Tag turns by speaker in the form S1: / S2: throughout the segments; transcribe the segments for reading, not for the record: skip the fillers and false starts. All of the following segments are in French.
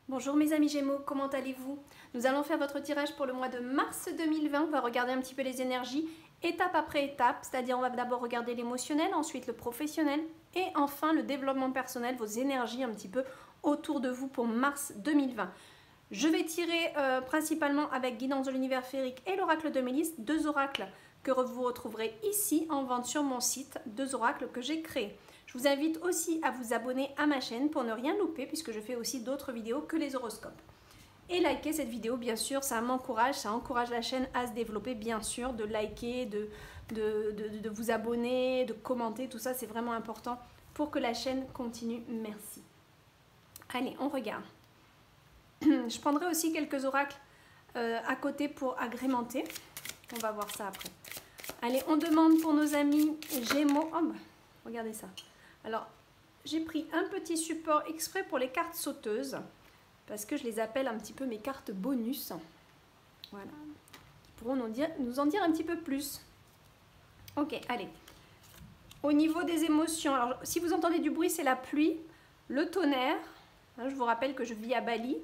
S1: Bonjour mes amis Gémeaux, comment allez-vous? Nous allons faire votre tirage pour le mois de mars 2020. On va regarder un petit peu les énergies, étape après étape. C'est-à-dire on va d'abord regarder l'émotionnel, ensuite le professionnel et enfin le développement personnel, vos énergies un petit peu autour de vous pour mars 2020. Je vais tirer principalement avec Guidance de l'univers féerique et l'oracle de Mélisse, deux oracles que vous retrouverez ici en vente sur mon site, deux oracles que j'ai créés. Je vous invite aussi à vous abonner à ma chaîne pour ne rien louper puisque je fais aussi d'autres vidéos que les horoscopes. Et liker cette vidéo, bien sûr, ça m'encourage, ça encourage la chaîne à se développer, bien sûr, de liker, de vous abonner, de commenter, tout ça c'est vraiment important pour que la chaîne continue. Merci. Allez, on regarde. Je prendrai aussi quelques oracles à côté pour agrémenter. On va voir ça après. Allez, on demande pour nos amis Gémeaux. Oh, bah, regardez ça. Alors, j'ai pris un petit support exprès pour les cartes sauteuses, parce que je les appelle un petit peu mes cartes bonus. Voilà. Ils pourront nous en dire un petit peu plus. Ok, allez. Au niveau des émotions, alors si vous entendez du bruit, c'est la pluie, le tonnerre. Je vous rappelle que je vis à Bali.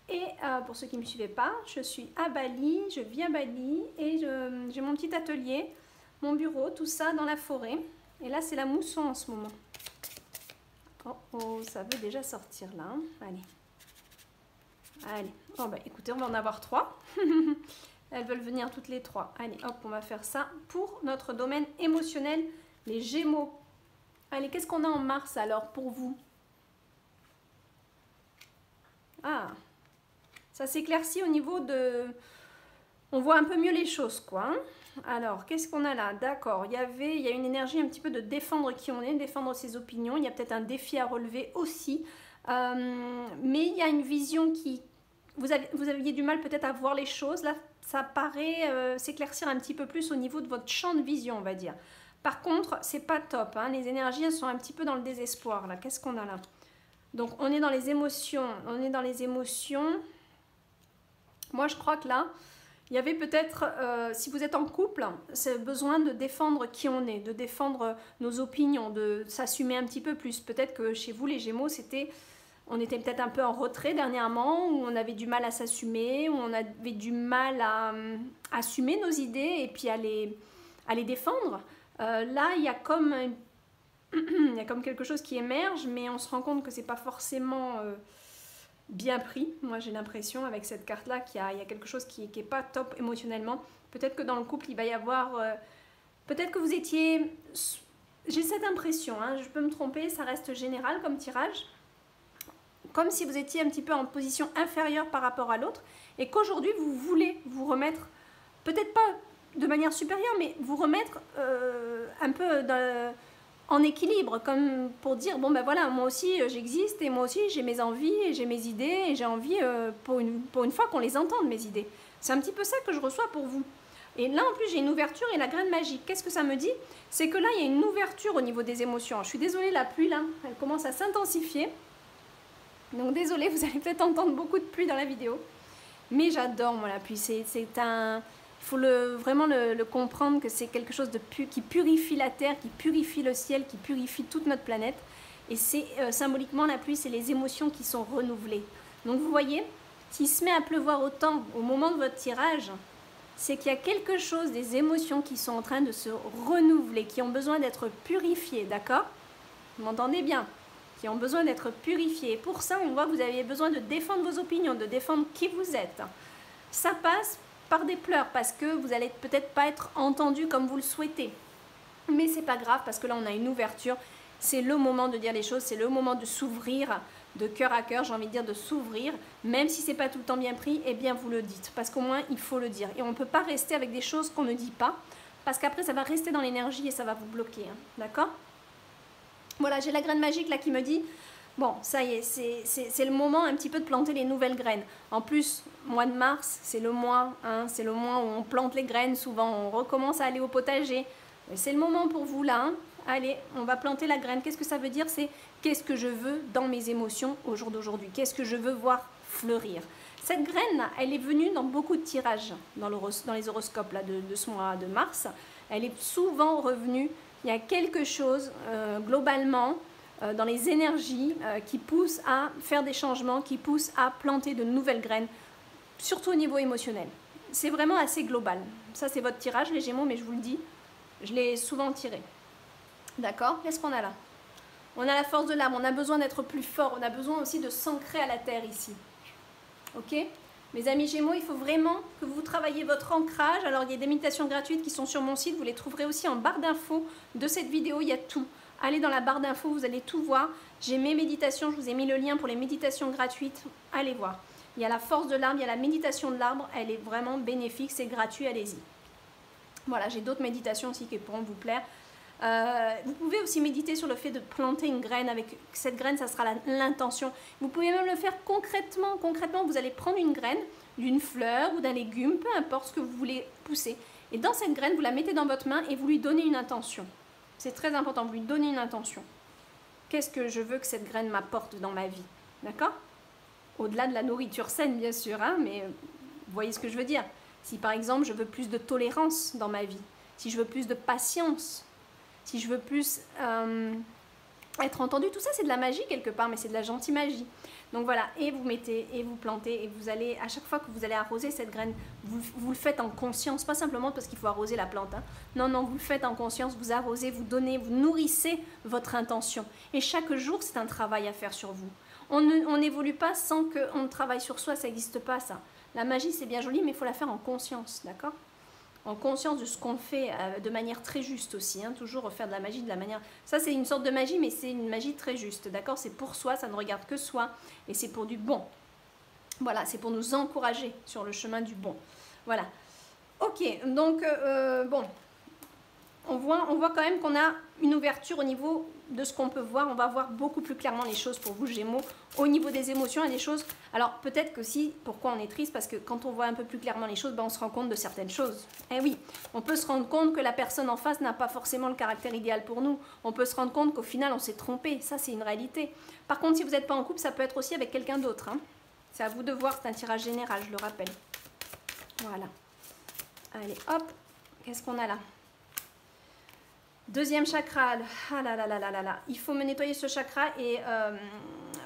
S1: Et pour ceux qui ne me suivaient pas, je suis à Bali, je vis à Bali et j'ai mon petit atelier, mon bureau, tout ça dans la forêt. Et là, c'est la mousson en ce moment. Oh, oh, ça veut déjà sortir là. Allez. Allez. Oh, bah, écoutez, on va en avoir 3. Elles veulent venir toutes les 3. Allez, hop, on va faire ça pour notre domaine émotionnel, les Gémeaux. Allez, qu'est-ce qu'on a en mars alors pour vous? Ah, ça s'éclaircit au niveau de... On voit un peu mieux les choses, quoi. Hein. Alors, qu'est-ce qu'on a là? D'accord, il y a une énergie un petit peu de défendre qui on est, défendre ses opinions. Il y a peut-être un défi à relever aussi. Mais il y a une vision qui... Vous aviez du mal peut-être à voir les choses. Là, ça paraît s'éclaircir un petit peu plus au niveau de votre champ de vision, on va dire. Par contre, c'est pas top. Hein. Les énergies, elles sont un petit peu dans le désespoir. Là, qu'est-ce qu'on a là? Donc, on est dans les émotions. On est dans les émotions. Moi, je crois que là... Il y avait peut-être, si vous êtes en couple, c'est besoin de défendre qui on est, de défendre nos opinions, de s'assumer un petit peu plus. Peut-être que chez vous, les Gémeaux, on était peut-être un peu en retrait dernièrement, où on avait du mal à s'assumer, où on avait du mal à assumer nos idées et puis à les défendre. Là, il y a comme quelque chose qui émerge, mais on se rend compte que c'est pas forcément... bien pris, moi j'ai l'impression avec cette carte là qu'il y a quelque chose qui n'est pas top émotionnellement. Peut-être que dans le couple il va y avoir, peut-être que vous étiez, j'ai cette impression, hein, je peux me tromper, ça reste général comme tirage, comme si vous étiez un petit peu en position inférieure par rapport à l'autre et qu'aujourd'hui vous voulez vous remettre, peut-être pas de manière supérieure, mais vous remettre un peu en équilibre, comme pour dire, bon ben voilà, moi aussi j'existe et moi aussi j'ai mes envies et j'ai mes idées et j'ai envie pour une fois qu'on les entende, mes idées. C'est un petit peu ça que je reçois pour vous. Et là en plus j'ai une ouverture et la graine magique. Qu'est-ce que ça me dit? C'est que là il y a une ouverture au niveau des émotions. Je suis désolée, la pluie là, elle commence à s'intensifier. Donc désolée, vous allez peut-être entendre beaucoup de pluie dans la vidéo. Mais j'adore moi la pluie, c'est un... Il faut vraiment le comprendre que c'est quelque chose qui purifie la terre, qui purifie le ciel, qui purifie toute notre planète. Et c'est symboliquement la pluie, c'est les émotions qui sont renouvelées. Donc vous voyez, s'il se met à pleuvoir autant au moment de votre tirage, c'est qu'il y a quelque chose, des émotions qui sont en train de se renouveler, qui ont besoin d'être purifiées, d'accord? Vous m'entendez bien? Qui ont besoin d'être purifiées. Et pour ça, on voit que vous avez besoin de défendre vos opinions, de défendre qui vous êtes. Ça passe par des pleurs parce que vous n'allez peut-être pas être entendu comme vous le souhaitez. Mais c'est pas grave parce que là on a une ouverture. C'est le moment de dire les choses, c'est le moment de s'ouvrir de cœur à cœur, j'ai envie de dire de s'ouvrir. Même si c'est pas tout le temps bien pris, eh bien vous le dites. Parce qu'au moins il faut le dire. Et on ne peut pas rester avec des choses qu'on ne dit pas. Parce qu'après ça va rester dans l'énergie et ça va vous bloquer. Hein. D'accord? Voilà, j'ai la graine magique là qui me dit... Bon, ça y est, c'est le moment un petit peu de planter les nouvelles graines. En plus, mois de mars, c'est le mois, hein, c'est le mois où on plante les graines. Souvent, on recommence à aller au potager. C'est le moment pour vous là. Hein. Allez, on va planter la graine. Qu'est-ce que ça veut dire? C'est qu'est-ce que je veux dans mes émotions au jour d'aujourd'hui? Qu'est-ce que je veux voir fleurir? Cette graine, elle est venue dans beaucoup de tirages dans les horoscopes là, de ce mois de mars. Elle est souvent revenue. Il y a quelque chose, globalement... dans les énergies qui poussent à faire des changements, qui poussent à planter de nouvelles graines, surtout au niveau émotionnel. C'est vraiment assez global. Ça, c'est votre tirage, les Gémeaux, mais je vous le dis, je l'ai souvent tiré. D'accord? Qu'est-ce qu'on a là? On a la force de l'âme, on a besoin d'être plus fort, on a besoin aussi de s'ancrer à la terre ici. Ok? Mes amis Gémeaux, il faut vraiment que vous travailliez votre ancrage. Alors, il y a des méditations gratuites qui sont sur mon site, vous les trouverez aussi en barre d'infos de cette vidéo, il y a tout. Allez dans la barre d'infos, vous allez tout voir. J'ai mes méditations, je vous ai mis le lien pour les méditations gratuites, allez voir. Il y a la force de l'arbre, il y a la méditation de l'arbre, elle est vraiment bénéfique, c'est gratuit, allez-y. Voilà, j'ai d'autres méditations aussi qui pourront vous plaire. Vous pouvez aussi méditer sur le fait de planter une graine. Avec cette graine, ça sera l'intention. Vous pouvez même le faire concrètement. Concrètement, vous allez prendre une graine d'une fleur ou d'un légume, peu importe ce que vous voulez pousser. Et dans cette graine, vous la mettez dans votre main et vous lui donnez une intention. C'est très important, vous lui donnez une intention. Qu'est-ce que je veux que cette graine m'apporte dans ma vie? D'accord? Au-delà de la nourriture saine, bien sûr, hein, mais vous voyez ce que je veux dire. Si par exemple, je veux plus de tolérance dans ma vie, si je veux plus de patience, si je veux plus être entendu, tout ça c'est de la magie quelque part, mais c'est de la gentille magie. Donc voilà, et vous mettez, et vous plantez, et vous allez, à chaque fois que vous allez arroser cette graine, vous le faites en conscience, pas simplement parce qu'il faut arroser la plante. Hein. Non, non, vous le faites en conscience, vous arrosez, vous donnez, vous nourrissez votre intention. Et chaque jour, c'est un travail à faire sur vous. On n'évolue pas sans qu'on travaille sur soi, ça n'existe pas ça. La magie, c'est bien joli, mais il faut la faire en conscience, d'accord? En conscience de ce qu'on fait de manière très juste aussi, hein, toujours faire de la magie de la manière... Ça, c'est une sorte de magie, mais c'est une magie très juste, d'accord? C'est pour soi, ça ne regarde que soi, et c'est pour du bon. Voilà, c'est pour nous encourager sur le chemin du bon. Voilà. Ok, donc, bon, on voit quand même qu'on a une ouverture au niveau de ce qu'on peut voir. On va voir beaucoup plus clairement les choses pour vous, Gémeaux. Au niveau des émotions, il y a des choses... Alors, peut-être que si, pourquoi on est triste? Parce que quand on voit un peu plus clairement les choses, ben, on se rend compte de certaines choses. Eh oui, on peut se rendre compte que la personne en face n'a pas forcément le caractère idéal pour nous. On peut se rendre compte qu'au final, on s'est trompé. Ça, c'est une réalité. Par contre, si vous n'êtes pas en couple, ça peut être aussi avec quelqu'un d'autre. Hein. C'est à vous de voir, c'est un tirage général, je le rappelle. Voilà. Allez, hop. Qu'est-ce qu'on a là? Deuxième chakra, ah là là là là là là, il faut me nettoyer ce chakra et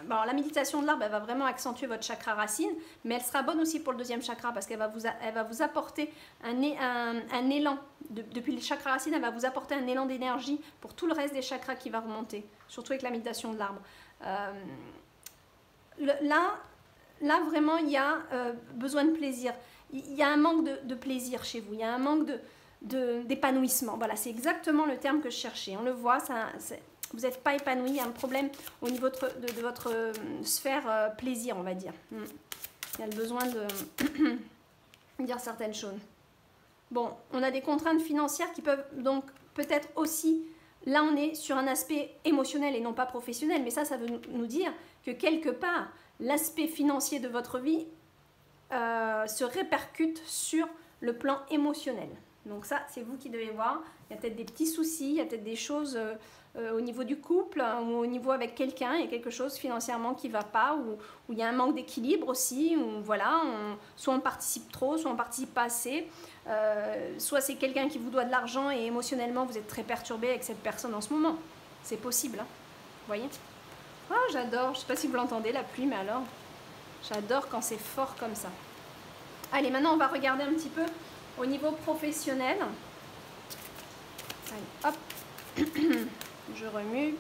S1: bon, la méditation de l'arbre, elle va vraiment accentuer votre chakra racine, mais elle sera bonne aussi pour le deuxième chakra parce qu'elle va vous apporter un élan, depuis le chakra racine, elle va vous apporter un élan d'énergie pour tout le reste des chakras qui va remonter, surtout avec la méditation de l'arbre. Là, vraiment, il y a besoin de plaisir, il y a un manque de plaisir chez vous, il y a un manque d'épanouissement. Voilà, c'est exactement le terme que je cherchais. On le voit, vous n'êtes pas épanoui, il y a un problème au niveau de votre sphère plaisir, on va dire. Il y a le besoin de dire certaines choses. Bon, on a des contraintes financières qui peuvent donc peut-être aussi... Là, on est sur un aspect émotionnel et non pas professionnel, mais ça veut nous dire que quelque part, l'aspect financier de votre vie se répercute sur le plan émotionnel. Donc ça, c'est vous qui devez voir. Il y a peut-être des petits soucis, il y a peut-être des choses au niveau du couple, ou au niveau avec quelqu'un, il y a quelque chose financièrement qui ne va pas, ou il y a un manque d'équilibre aussi, ou voilà, soit on participe trop, soit on participe pas assez, soit c'est quelqu'un qui vous doit de l'argent et émotionnellement vous êtes très perturbé avec cette personne en ce moment. C'est possible, hein. Vous voyez? Oh, j'adore, je ne sais pas si vous l'entendez, la pluie, mais alors, j'adore quand c'est fort comme ça. Allez, maintenant on va regarder un petit peu au niveau professionnel. Allez, hop, je remue.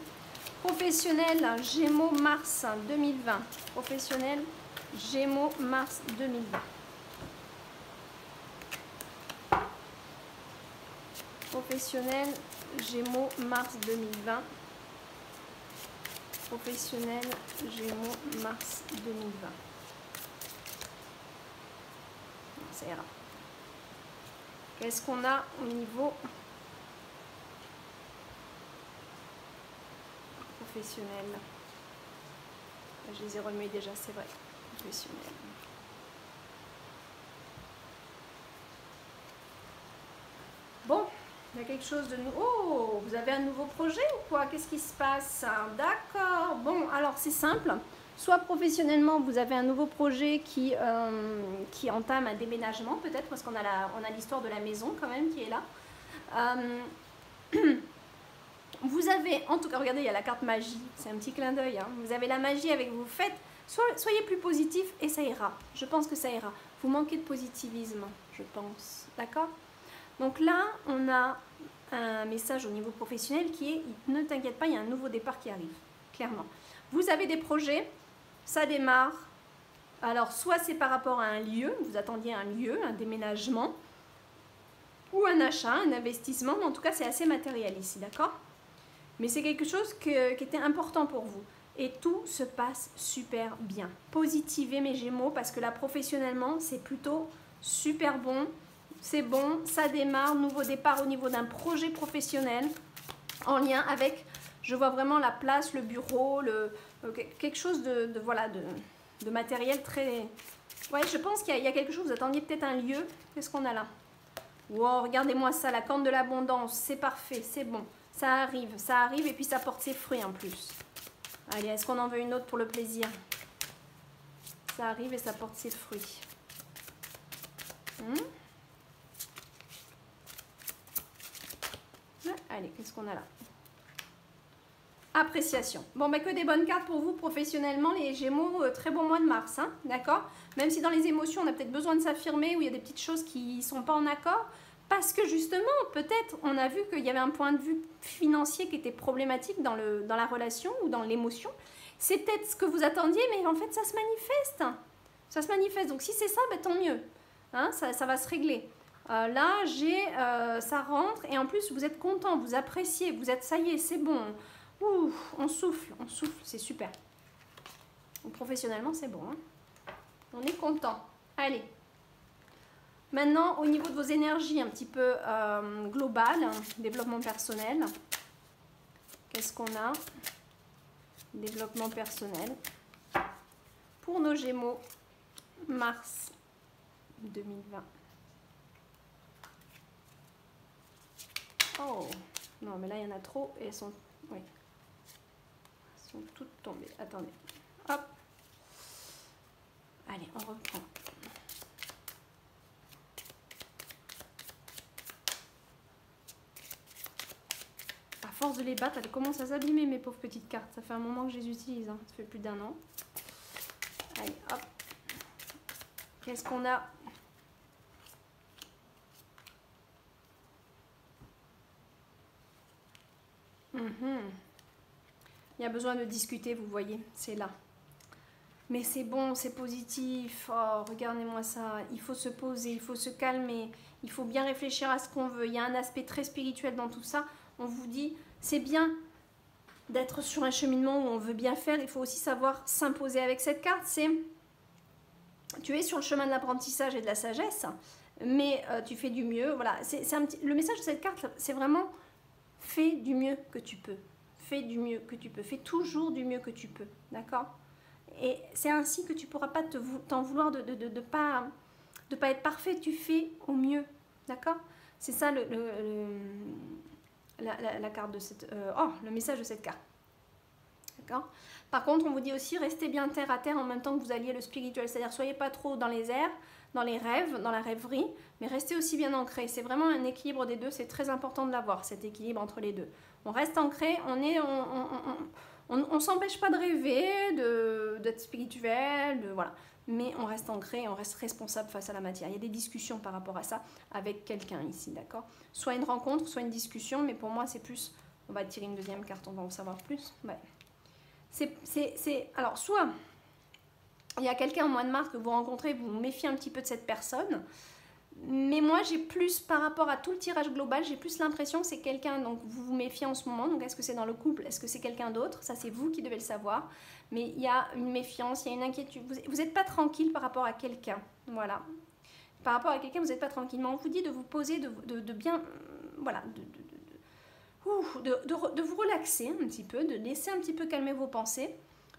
S1: Professionnel, Gémeaux, mars 2020. Professionnel, Gémeaux, mars 2020. Professionnel, Gémeaux, mars 2020. Professionnel, Gémeaux, mars 2020. Ça ira. Qu'est-ce qu'on a au niveau professionnel? Je les ai remués déjà, c'est vrai. Professionnel. Bon, il y a quelque chose de nouveau. Oh, vous avez un nouveau projet ou quoi? Qu'est-ce qui se passe? D'accord. Bon, alors c'est simple. Soit professionnellement, vous avez un nouveau projet qui entame un déménagement, peut-être, parce qu'on a l'histoire de la maison quand même qui est là. Vous avez, en tout cas, regardez, il y a la carte magie. C'est un petit clin d'œil. Hein. Vous avez la magie avec vous. Faites, soyez plus positif et ça ira. Je pense que ça ira. Vous manquez de positivisme, je pense. D'accord? Donc là, on a un message au niveau professionnel qui est, ne t'inquiète pas, il y a un nouveau départ qui arrive. Clairement. Vous avez des projets, ça démarre. Alors, soit c'est par rapport à un lieu, vous attendiez un lieu, un déménagement, ou un achat, un investissement, mais en tout cas, c'est assez matériel ici, d'accord? Mais c'est quelque chose qui était important pour vous. Et tout se passe super bien. Positivez mes Gémeaux, parce que là, professionnellement, c'est plutôt super bon. C'est bon, ça démarre, nouveau départ au niveau d'un projet professionnel, en lien avec, je vois vraiment la place, le bureau, quelque chose voilà, de matériel très... Ouais, je pense qu'il y a quelque chose, vous attendiez peut-être un lieu. Qu'est-ce qu'on a là? Wow, regardez-moi ça, la corne de l'abondance, c'est parfait, c'est bon. Ça arrive et puis ça porte ses fruits en plus. Allez, est-ce qu'on en veut une autre pour le plaisir? Ça arrive et ça porte ses fruits. Allez, qu'est-ce qu'on a là? Appréciation. Bon, bah, que des bonnes cartes pour vous professionnellement, les Gémeaux. Très bon mois de mars, hein, d'accord? Même si dans les émotions, on a peut-être besoin de s'affirmer, où il y a des petites choses qui ne sont pas en accord. Parce que justement, peut-être, on a vu qu'il y avait un point de vue financier qui était problématique dans la relation ou dans l'émotion. C'est peut-être ce que vous attendiez, mais en fait, ça se manifeste. Ça se manifeste. Donc, si c'est ça, bah, tant mieux. Hein, ça va se régler. Là, ça rentre. Et en plus, vous êtes content, vous appréciez, vous êtes, ça y est, c'est bon. Ouh, on souffle, c'est super. Donc, professionnellement, c'est bon. Hein. On est content. Allez. Maintenant, au niveau de vos énergies un petit peu globales, développement personnel. Qu'est-ce qu'on a? Développement personnel. Pour nos Gémeaux, mars 2020. Oh, non, mais là, il y en a trop et elles sont... Oui. Elles sont toutes tombées. Attendez. Hop. Allez, on reprend. À force de les battre, elles commencent à s'abîmer, mes pauvres petites cartes. Ça fait un moment que je les utilise. Hein. Ça fait plus d'1 an. Allez, hop. Qu'est-ce qu'on a? Il y a besoin de discuter, vous voyez, c'est là. Mais c'est bon, c'est positif. Oh, regardez-moi ça. Il faut se poser, il faut se calmer. Il faut bien réfléchir à ce qu'on veut. Il y a un aspect très spirituel dans tout ça. On vous dit, c'est bien d'être sur un cheminement où on veut bien faire. Il faut aussi savoir s'imposer avec cette carte. C'est, tu es sur le chemin de l'apprentissage et de la sagesse, mais tu fais du mieux. Voilà, le message de cette carte, c'est vraiment, fais du mieux que tu peux. Fais du mieux que tu peux. Fais toujours du mieux que tu peux. D'accord? Et c'est ainsi que tu ne pourras pas t'en vouloir de pas être parfait. Tu fais au mieux. D'accord? C'est ça la carte de cette... le message de cette carte. D'accord? Par contre, on vous dit aussi, restez bien terre à terre en même temps que vous alliez le spirituel. C'est-à-dire, soyez pas trop dans les airs, dans les rêves, dans la rêverie, mais restez aussi bien ancré. C'est vraiment un équilibre des deux. C'est très important de l'avoir, cet équilibre entre les deux. On reste ancré, on s'empêche pas de rêver, d'être spirituel, voilà. Mais on reste ancré, on reste responsable face à la matière. Il y a des discussions par rapport à ça avec quelqu'un ici, d'accord? Soit une rencontre, soit une discussion, mais pour moi c'est plus... On va tirer une deuxième carte, on va en savoir plus. Ouais. Alors, soit il y a quelqu'un au mois de mars que vous rencontrez, vous vous méfiez un petit peu de cette personne, mais moi j'ai plus, par rapport à tout le tirage global, j'ai plus l'impression que c'est quelqu'un, donc vous vous méfiez en ce moment, donc est-ce que c'est dans le couple, est-ce que c'est quelqu'un d'autre? Ça c'est vous qui devez le savoir, mais il y a une méfiance, il y a une inquiétude, vous n'êtes pas tranquille par rapport à quelqu'un, voilà. Par rapport à quelqu'un, vous n'êtes pas tranquille, mais on vous dit de vous poser, de bien, voilà, de vous relaxer un petit peu, de laisser un petit peu calmer vos pensées,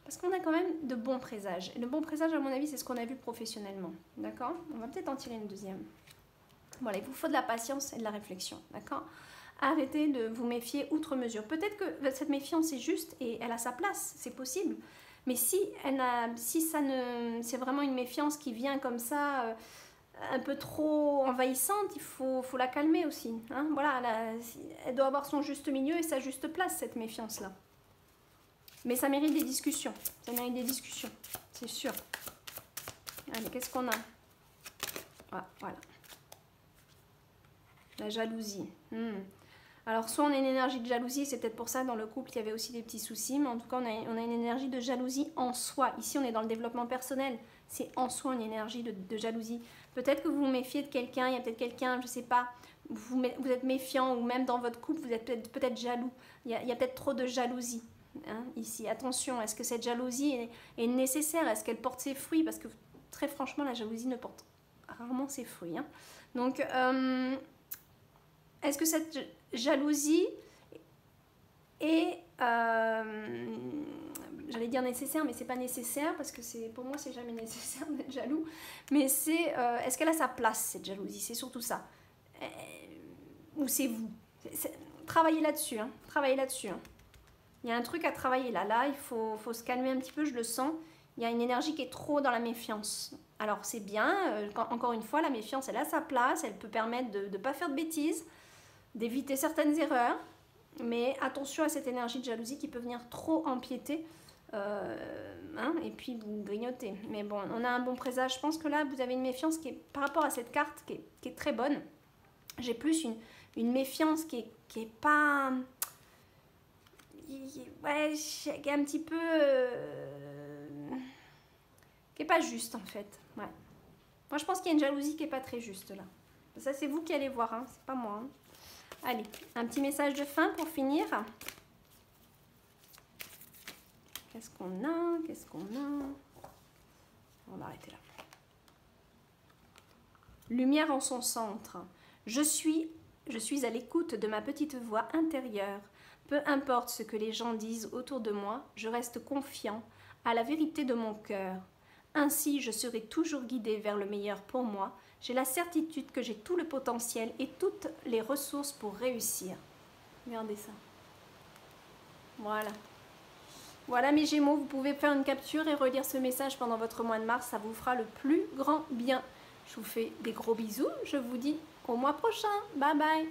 S1: parce qu'on a quand même de bons présages. Et le bon présage, à mon avis, c'est ce qu'on a vu professionnellement. D'accord? On va peut-être en tirer une deuxième. Voilà, il vous faut de la patience et de la réflexion. D'accord? Arrêtez de vous méfier outre mesure. Peut-être que cette méfiance est juste et elle a sa place, c'est possible. Mais si c'est vraiment une méfiance qui vient comme ça, un peu trop envahissante, il faut la calmer aussi. Hein. Voilà, elle doit avoir son juste milieu et sa juste place, cette méfiance-là. Mais ça mérite des discussions. Ça mérite des discussions, c'est sûr. Allez, qu'est-ce qu'on a? Voilà. La jalousie. Alors, soit on a une énergie de jalousie, c'est peut-être pour ça dans le couple, il y avait aussi des petits soucis, mais en tout cas, on a une énergie de jalousie en soi. Ici, on est dans le développement personnel. C'est en soi une énergie de jalousie. Peut-être que vous vous méfiez de quelqu'un, il y a peut-être quelqu'un, je ne sais pas, vous êtes méfiant, ou même dans votre couple, vous êtes peut-être jaloux. Il y a peut-être trop de jalousie. Hein, ici, attention, est-ce que cette jalousie est nécessaire? Est-ce qu'elle porte ses fruits? Parce que très franchement, la jalousie ne porte rarement ses fruits. Hein. Donc, est-ce que cette jalousie est, j'allais dire nécessaire, mais c'est pas nécessaire, parce que pour moi, c'est jamais nécessaire d'être jaloux. Mais c'est, est-ce qu'elle a sa place, cette jalousie? C'est surtout ça. Ou c'est vous? Travaillez là-dessus, hein, travaillez là-dessus. Hein. Il y a un truc à travailler là. Là, il faut se calmer un petit peu, je le sens. Il y a une énergie qui est trop dans la méfiance. Alors, c'est bien. Encore une fois, la méfiance, elle a sa place. Elle peut permettre de ne pas faire de bêtises, d'éviter certaines erreurs. Mais attention à cette énergie de jalousie qui peut venir trop empiéter. Hein, et puis vous grignoter. Mais bon, on a un bon présage. Je pense que là, vous avez une méfiance qui est, par rapport à cette carte, qui est très bonne. J'ai plus une méfiance qui est pas... Ouais, qui est un petit peu... qui est pas juste en fait. Ouais. Moi je pense qu'il y a une jalousie qui est pas très juste là. Ça c'est vous qui allez voir, hein, c'est pas moi. Hein. Allez, un petit message de fin pour finir. Qu'est-ce qu'on a? Qu'est-ce qu'on a? On va arrêter là. Lumière en son centre. Je suis à l'écoute de ma petite voix intérieure. Peu importe ce que les gens disent autour de moi, je reste confiant à la vérité de mon cœur. Ainsi, je serai toujours guidée vers le meilleur pour moi. J'ai la certitude que j'ai tout le potentiel et toutes les ressources pour réussir. Regardez ça. Voilà. Voilà mes Gémeaux, vous pouvez faire une capture et relire ce message pendant votre mois de mars. Ça vous fera le plus grand bien. Je vous fais des gros bisous. Je vous dis au mois prochain. Bye bye.